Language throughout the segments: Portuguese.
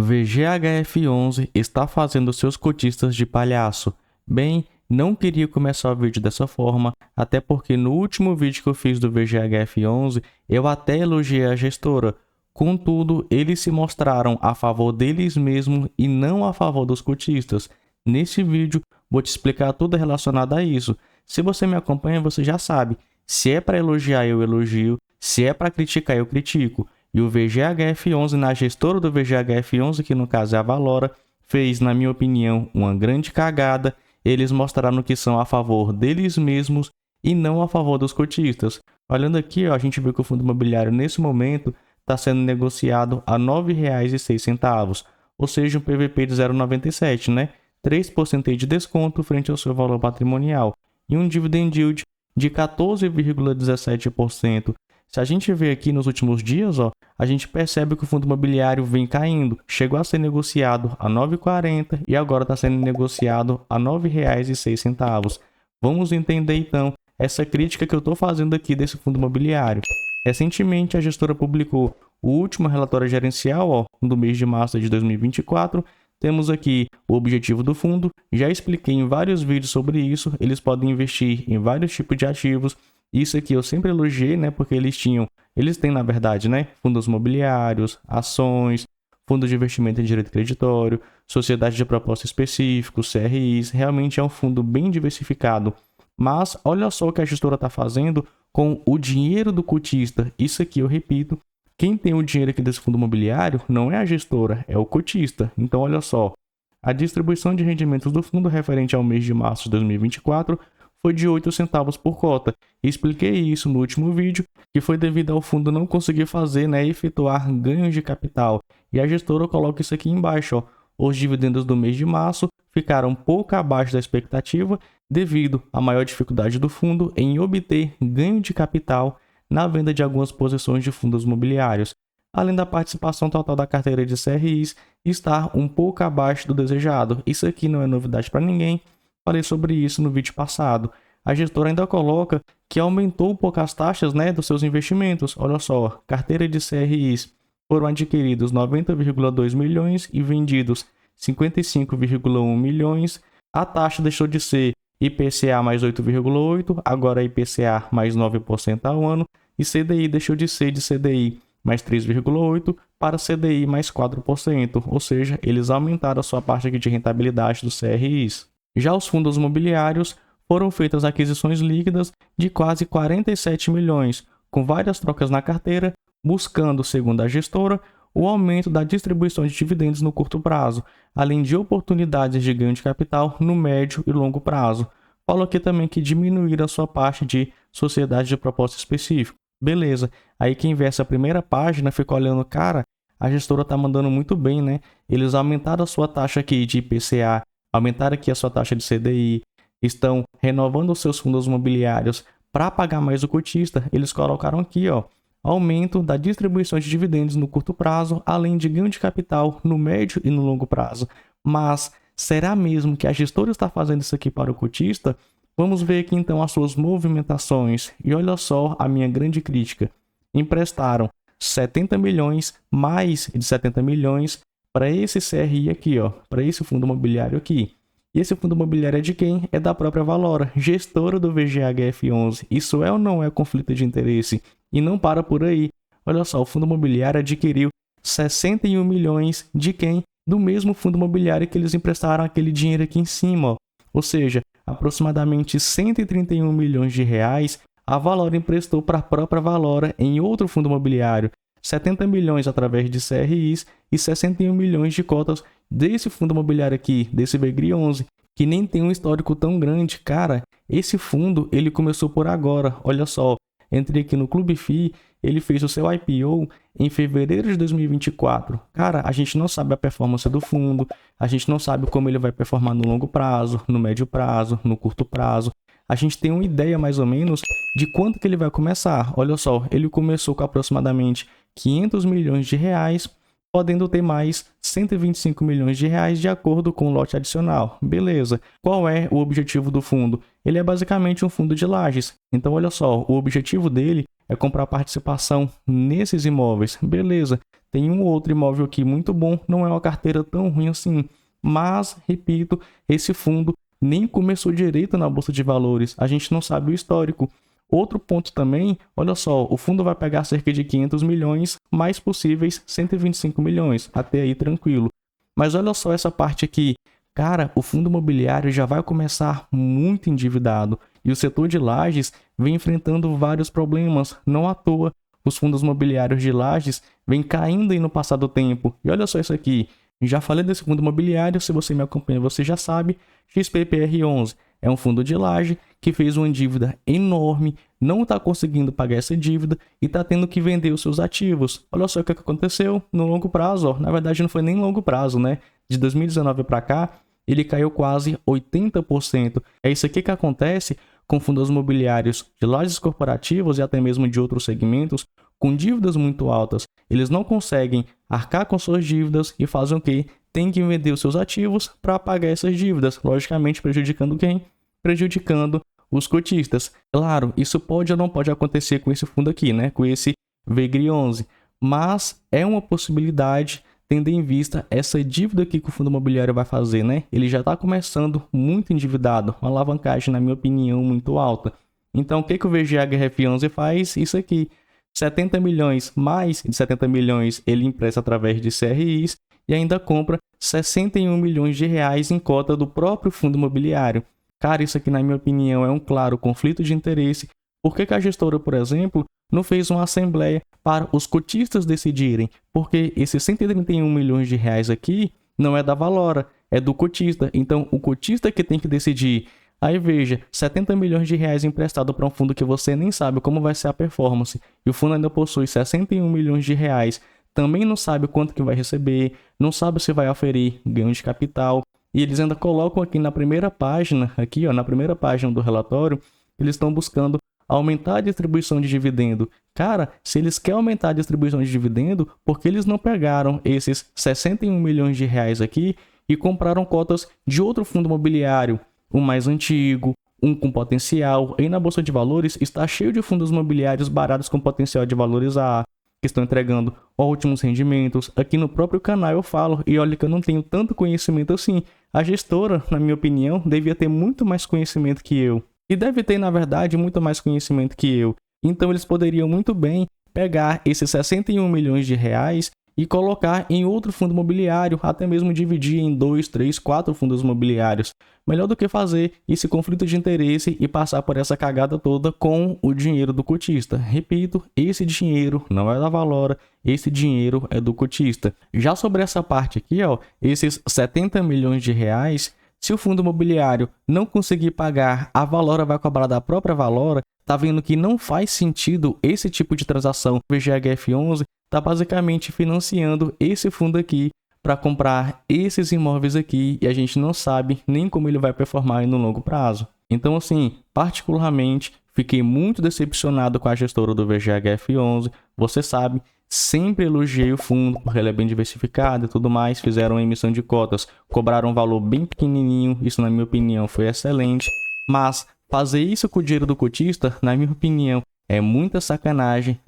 VGHF11 está fazendo seus cotistas de palhaço. Bem, não queria começar o vídeo dessa forma, até porque no último vídeo que eu fiz do VGHF11, eu até elogiei a gestora. Contudo, eles se mostraram a favor deles mesmos e não a favor dos cotistas. Nesse vídeo, vou te explicar tudo relacionado a isso. Se você me acompanha, você já sabe. Se é para elogiar, eu elogio. Se é para criticar, eu critico. E o VGHF11, na gestora do VGHF11, que no caso é a Valora, fez, na minha opinião, uma grande cagada. Eles mostraram que são a favor deles mesmos e não a favor dos cotistas. Olhando aqui, ó, a gente vê que o fundo imobiliário, nesse momento, está sendo negociado a R$ 9,06, ou seja, um PVP de 0,97, né? 3% de desconto frente ao seu valor patrimonial e um dividend yield de 14,17%. Se a gente vê aqui nos últimos dias, ó, a gente percebe que o fundo imobiliário vem caindo. Chegou a ser negociado a R$ 9,40 e agora está sendo negociado a R$ 9,06. Vamos entender então essa crítica que eu estou fazendo aqui desse fundo imobiliário. Recentemente, a gestora publicou o último relatório gerencial, ó, do mês de março de 2024. Temos aqui o objetivo do fundo. Já expliquei em vários vídeos sobre isso. Eles podem investir em vários tipos de ativos. Isso aqui eu sempre elogiei, né? Porque eles têm, na verdade, né? Fundos imobiliários, ações, fundos de investimento em direito creditório, sociedades de propósito específico, CRIs. Realmente é um fundo bem diversificado. Mas olha só o que a gestora está fazendo com o dinheiro do cotista. Isso aqui eu repito. Quem tem o dinheiro aqui desse fundo imobiliário não é a gestora, é o cotista. Então, olha só. A distribuição de rendimentos do fundo referente ao mês de março de 2024 foi de 8 centavos por cota. Expliquei isso no último vídeo, que foi devido ao fundo não conseguir fazer, né, efetuar ganhos de capital. E a gestora coloca isso aqui embaixo, ó. Os dividendos do mês de março ficaram pouco abaixo da expectativa devido à maior dificuldade do fundo em obter ganho de capital na venda de algumas posições de fundos imobiliários, além da participação total da carteira de CRIs estar um pouco abaixo do desejado. Isso aqui não é novidade para ninguém, falei sobre isso no vídeo passado. A gestora ainda coloca que aumentou um pouco as taxas, né, dos seus investimentos. Olha só, carteira de CRIs foram adquiridos 90,2 milhões e vendidos 55,1 milhões. A taxa deixou de ser IPCA mais 8,8, agora é IPCA mais 9% ao ano, e CDI deixou de ser de CDI mais 3,8 para CDI mais 4%, ou seja, eles aumentaram a sua parte aqui de rentabilidade dos CRIs. Já os fundos imobiliários foram feitas aquisições líquidas de quase 47 milhões, com várias trocas na carteira, buscando, segundo a gestora, o aumento da distribuição de dividendos no curto prazo, além de oportunidades de ganho de capital no médio e longo prazo. Falou aqui também que diminuíram a sua parte de sociedade de propósito específico. Beleza, aí quem vê essa primeira página fica olhando, cara, a gestora tá mandando muito bem, né? Eles aumentaram a sua taxa aqui de IPCA, aumentaram aqui a sua taxa de CDI, estão renovando os seus fundos imobiliários para pagar mais o cotista. Eles colocaram aqui, ó, aumento da distribuição de dividendos no curto prazo, além de ganho de capital no médio e no longo prazo. Mas será mesmo que a gestora está fazendo isso aqui para o cotista? Vamos ver aqui então as suas movimentações. E olha só a minha grande crítica. Emprestaram 70 milhões, mais de 70 milhões para esse CRI aqui, ó, para esse fundo imobiliário aqui. E esse fundo imobiliário é de quem? É da própria Valora, gestora do VGHF11. Isso é ou não é conflito de interesse? E não para por aí. Olha só, o fundo imobiliário adquiriu 61 milhões de quem? Do mesmo fundo imobiliário que eles emprestaram aquele dinheiro aqui em cima, ó. Ou seja, aproximadamente 131 milhões de reais a Valora emprestou para a própria Valora em outro fundo imobiliário. 70 milhões através de CRIs e 61 milhões de cotas desse fundo imobiliário aqui, desse VGRI11, que nem tem um histórico tão grande. Cara, esse fundo ele começou por agora, olha só. Entrei aqui no Clube FI, ele fez o seu IPO em fevereiro de 2024. Cara, a gente não sabe a performance do fundo, a gente não sabe como ele vai performar no longo prazo, no médio prazo, no curto prazo. A gente tem uma ideia mais ou menos de quanto que ele vai começar. Olha só, ele começou com aproximadamente 500 milhões de reais, podendo ter mais 125 milhões de reais de acordo com o lote adicional. Beleza. Qual é o objetivo do fundo? Ele é basicamente um fundo de lajes. Então, olha só, o objetivo dele é comprar participação nesses imóveis. Beleza. tem um outro imóvel aqui muito bom, não é uma carteira tão ruim assim. Mas, repito, esse fundo nem começou direito na Bolsa de Valores, a gente não sabe o histórico. Outro ponto também, olha só, o fundo vai pegar cerca de 500 milhões, mais possíveis 125 milhões, até aí tranquilo. Mas olha só essa parte aqui, cara, o fundo imobiliário já vai começar muito endividado e o setor de lajes vem enfrentando vários problemas, não à toa. Os fundos imobiliários de lajes vêm caindo aí no passar do tempo. E olha só isso aqui, já falei desse fundo imobiliário, se você me acompanha você já sabe, XPPR11 é um fundo de laje que fez uma dívida enorme, não está conseguindo pagar essa dívida e está tendo que vender os seus ativos. Olha só o que aconteceu no longo prazo, ó. Na verdade não foi nem longo prazo, né? De 2019 para cá, ele caiu quase 80%. É isso aqui que acontece com fundos imobiliários de lajes corporativas e até mesmo de outros segmentos com dívidas muito altas. Eles não conseguem arcar com suas dívidas e fazem o quê? Tem que vender os seus ativos para pagar essas dívidas, logicamente prejudicando quem? Prejudicando os cotistas. Claro, isso pode ou não pode acontecer com esse fundo aqui, né? Com esse VGRI11, mas é uma possibilidade tendo em vista essa dívida aqui que o fundo imobiliário vai fazer, né? Ele já está começando muito endividado, uma alavancagem, na minha opinião, muito alta. Então, o que o VGHF11 faz? Isso aqui, 70 milhões, mais de 70 milhões ele empresta através de CRIs e ainda compra 61 milhões de reais em cota do próprio fundo imobiliário. Cara, isso aqui, na minha opinião, é um claro conflito de interesse. Por que a gestora, por exemplo, não fez uma assembleia para os cotistas decidirem? Porque esses 131 milhões de reais aqui não é da Valora, é do cotista. Então, o cotista que tem que decidir. Aí veja, 70 milhões de reais emprestado para um fundo que você nem sabe como vai ser a performance. E o fundo ainda possui 61 milhões de reais. Também não sabe quanto que vai receber, não sabe se vai oferir ganho de capital. E eles ainda colocam aqui na primeira página, aqui ó, na primeira página do relatório, eles estão buscando aumentar a distribuição de dividendo. Cara, se eles querem aumentar a distribuição de dividendo, por que eles não pegaram esses 61 milhões de reais aqui e compraram cotas de outro fundo imobiliário, um mais antigo, um com potencial? Aí na Bolsa de Valores está cheio de fundos imobiliários baratos com potencial de valorizar, que estão entregando ótimos rendimentos. Aqui no próprio canal eu falo, e olha que eu não tenho tanto conhecimento assim. A gestora, na minha opinião, devia ter muito mais conhecimento que eu. E deve ter, na verdade, muito mais conhecimento que eu. Então eles poderiam muito bem pegar esses 61 milhões de reais e colocar em outro fundo imobiliário, até mesmo dividir em 2, 3, 4 fundos imobiliários. Melhor do que fazer esse conflito de interesse e passar por essa cagada toda com o dinheiro do cotista. Repito, esse dinheiro não é da Valora, esse dinheiro é do cotista. Já sobre essa parte aqui, ó, esses 70 milhões de reais, se o fundo imobiliário não conseguir pagar, a Valora vai cobrar da própria Valora. Tá vendo que não faz sentido esse tipo de transação. O VGHF11 está basicamente financiando esse fundo aqui para comprar esses imóveis aqui e a gente não sabe nem como ele vai performar no longo prazo. Então, assim, particularmente, fiquei muito decepcionado com a gestora do VGHF11. Você sabe, sempre elogiei o fundo porque ele é bem diversificado e tudo mais. Fizeram uma emissão de cotas, cobraram um valor bem pequenininho. Isso, na minha opinião, foi excelente. Mas fazer isso com o dinheiro do cotista, na minha opinião, é muita sacanagem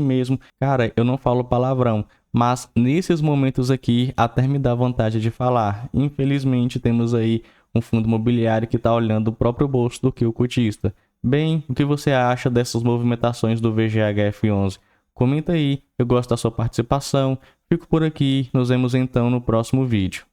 mesmo. Cara, eu não falo palavrão, mas nesses momentos aqui até me dá vontade de falar. Infelizmente, temos aí um fundo imobiliário que está olhando o próprio bolso do que o cotista. Bem, o que você acha dessas movimentações do VGHF11? Comenta aí, eu gosto da sua participação. Fico por aqui, nos vemos então no próximo vídeo.